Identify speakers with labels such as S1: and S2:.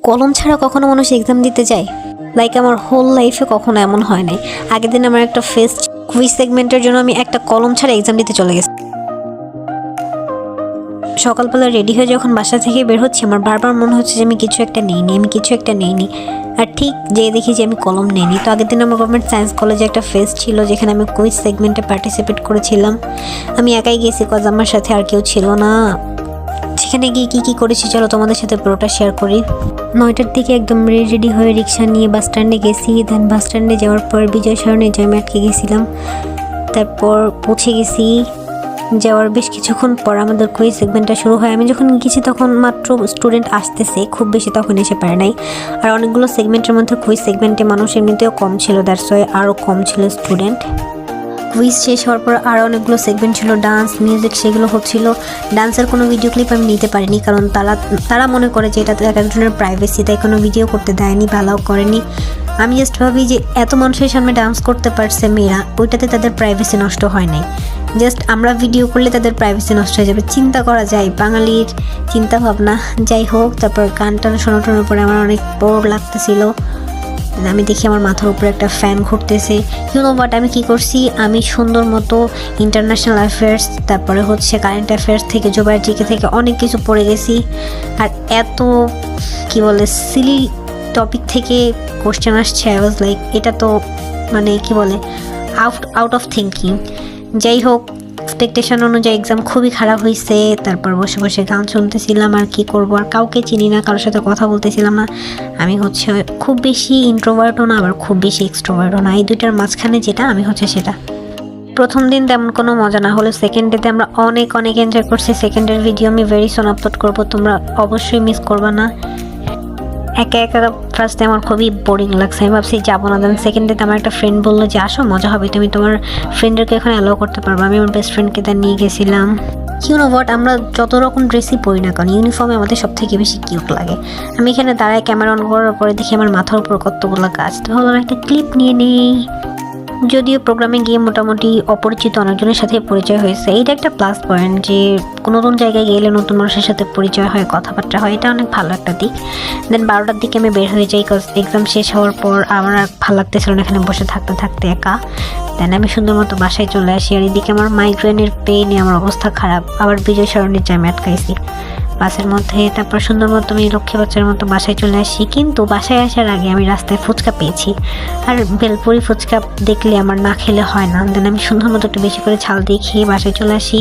S1: কলম ছাড়া কখনো মানুষ এক্সাম দিতে যায়? লাইক আমার হোল লাইফে কখনো এমন হয় নাই। আগের দিন আমার একটা ফেস্ট কুইজ সেগমেন্টের জন্য আমি একটা কলম ছাড়া এক্সাম দিতে চলে গেছি। সকালবেলা রেডি হয়ে যখন বাসা থেকে বের হচ্ছি, আমার বারবার মনে হচ্ছে যে আমি কিছু একটা নেইনি। আর ঠিক যেয়ে দেখি যে আমি কলম নেইনি। তো আগের দিন আমার গভর্নমেন্ট সায়েন্স কলেজে একটা ফেস্ট ছিল, যেখানে আমি কুইজ সেগমেন্টে পার্টিসিপেট করেছিলাম। আমি একাই গেছি, কজ আমার সাথে আর কেউ ছিল না। সেখানে গিয়ে কী করেছি চলো তোমাদের সাথে পুরোটা শেয়ার করি। 9টার দিকে একদম রেডি হয়ে রিক্সা নিয়ে বাস স্ট্যান্ডে গেছি। দেন বাস স্ট্যান্ডে যাওয়ার পর বিজয় সরণি জ্যামে আটকে গেছিলাম। তারপর পৌঁছে গেছি। যাওয়ার বেশ কিছুক্ষণ পর আমাদের কুইজ সেগমেন্টটা শুরু হয়। আমি যখন গেছি তখন মাত্র স্টুডেন্ট আসতেছে, খুব বেশি তখন এসে পারে নাই। আর অনেকগুলো সেগমেন্টের মধ্যে কুইজ সেগমেন্টে মানুষ এমনিতেও কম ছিল, দ্যাটস ওয়াই আরও কম ছিল স্টুডেন্ট। কুইজ শেষ হওয়ার পর আরও অনেকগুলো সেগমেন্ট ছিল, ডান্স, মিউজিক, সেগুলো হচ্ছিল। ডান্সের কোনো ভিডিও ক্লিপ আমি নিতে পারিনি, কারণ তারা মনে করে যে এটা এক একজনের প্রাইভেসি, তাই কোনো ভিডিও করতে দেয়নি বা অ্যালাউ করেনি। আমি জাস্ট ভাবি যে এত মানুষের সামনে ডান্স করতে পারছে মেয়েরা, ওইটাতে তাদের প্রাইভেসি নষ্ট হয় নাই। জাস্ট আমরা ভিডিও করলে তাদের প্রাইভেসি নষ্ট হয়ে যাবে, চিন্তা করা যায় বাঙালির চিন্তা ভাবনা। যাই হোক, তারপর গান টান শোনার পরে আমার অনেক বোর লাগতেছিল। আমি দেখি আমার মাথার উপরে একটা ফ্যান ঘুরতেছে। বাট আমি কি করছি, আমি সুন্দর মতো ইন্টারন্যাশনাল অ্যাফেয়ার্স, তারপরে হচ্ছে কারেন্ট অ্যাফেয়ার্স থেকে জোবাইর জিকে থেকে অনেক কিছু পড়ে গেছি। আর এত কি বলে সিলি টপিক থেকে কোশ্চেন আসছে, আই ওয়াজ লাইক এটা তো মানে কি বলে আউট অফ থিঙ্কিং। যাই হোক, এক্সপেকটেশন অনুযায়ী এক্সাম খুবই খারাপ হয়েছে। তারপর বসে বসে গান শুনতেছিলাম, আর কি করব, আর কাউকে চিনি না, কারোর সাথে কথা বলতেছিলাম না। আমি হচ্ছে খুব বেশি ইন্ট্রোভার্টও না, আবার খুব বেশি এক্সট্রোভার্টও না, এই দুইটার মাঝখানে যেটা আমি হচ্ছে সেটা। প্রথম দিন তেমন কোনো মজা না হলে সেকেন্ড ডেতে আমরা অনেক এনজয় করছি। সেকেন্ডের ভিডিও আমি ভেরি সুন আপলোড করবো, তোমরা অবশ্যই মিস করবা না। একা ফার্স্টে আমার খুবই বোরিং লাগছে, আমি ভাবছি যাবো না। দেন সেকেন্ড ডেতে আমার একটা ফ্রেন্ড বললো যে আসো, মজা হবে, তুমি তোমার ফ্রেন্ডদেরকে এখানে অ্যালাউ করতে পারবো। আমি আমার বেস্ট ফ্রেন্ডকে তার নিয়ে গেছিলাম। হোয়াট, আমরা যত রকম ড্রেসই পরি না কারণ ইউনিফর্মে আমাদের সব থেকে বেশি কিউট লাগে। আমি এখানে দাঁড়ায় ক্যামেরা অন করার পরে দেখি আমার মাথার উপর কতগুলো গাছ, তো ভাবলাম একটা ক্লিপ নিয়ে নেই। যদিও প্রোগ্রামে গিয়ে মোটামুটি অপরিচিত অনেকজনের সাথে পরিচয় হয়েছে, এইটা একটা প্লাস পয়েন্ট যে নতুন জায়গায় গেলে নতুন মানুষের সাথে পরিচয় হয়, কথাবার্তা হয়, এটা অনেক ভালো একটা দিক। দেন 12টার দিকে আমি বের হয়ে যাই, কজ এক্সাম শেষ হওয়ার পর আমার আর ভালো লাগতেছিল না এখানে বসে থাকতে একা। দেন আমি সুন্দর মতো বাসায় চলে আসি। আর এদিকে আমার মাইগ্রেনের পেইনে আমার অবস্থা খারাপ, আবার বিজয় সরণির জ্যামে আটকাইছি বাসের মধ্যে। তারপর সুন্দর মতো আমি লক্ষ্মী বাচ্চার মতো বাসায় চলে আসি। কিন্তু বাসায় আসার আগে আমি রাস্তায় ফুচকা পেয়েছি, আর ভেলপুরি ফুচকা দেখলে আমার না খেলে হয় না। দেন আমি সুন্দর মতো একটু বেশি করে ঝাল দিয়ে খেয়ে বাসায় চলে আসি।